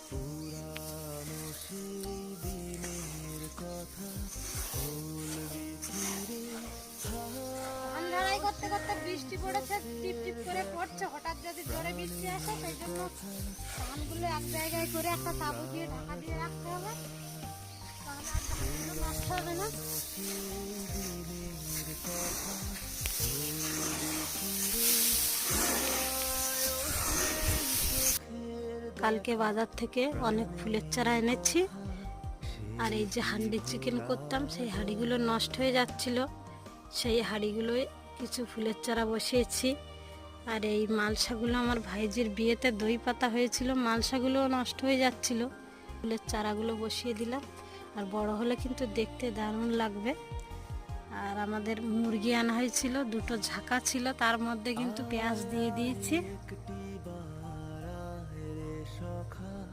পুরানো সেই দিনের কথা বলবি ফিরে। ধান ঝাড়াই করতে করতে বৃষ্টি পড়েছে, টিপ টিপ করে পড়ছে। হঠাৎ যদি জোরে বৃষ্টি আসে, সেই জন্য ধানগুলো এক জায়গায় করে একটা তাঁবু দিয়ে ঢাকা দিয়ে রাখতে হবে, তাহলে আর ধানগুলো নষ্ট হবে না। কালকে বাজার থেকে অনেক ফুলের চারা এনেছি, আর এই যে হাঁড়ি চিকেন করতাম সেই হাঁড়িগুলো নষ্ট হয়ে যাচ্ছিল, সেই হাঁড়িগুলোয় কিছু ফুলের চারা বসিয়েছি। আর এই মালসাগুলো আমার ভাইজির বিয়েতে দই পাতা হয়েছিল, মালসাগুলোও নষ্ট হয়ে যাচ্ছিল, ফুলের চারাগুলো বসিয়ে দিলাম। আর বড় হলে কিন্তু দেখতে দারুণ লাগবে। আর আমাদের মুরগি আনা হয়েছিল, দুটো ঝাঁকা ছিল, তার মধ্যে কিন্তু পেঁয়াজ দিয়ে দিয়েছি।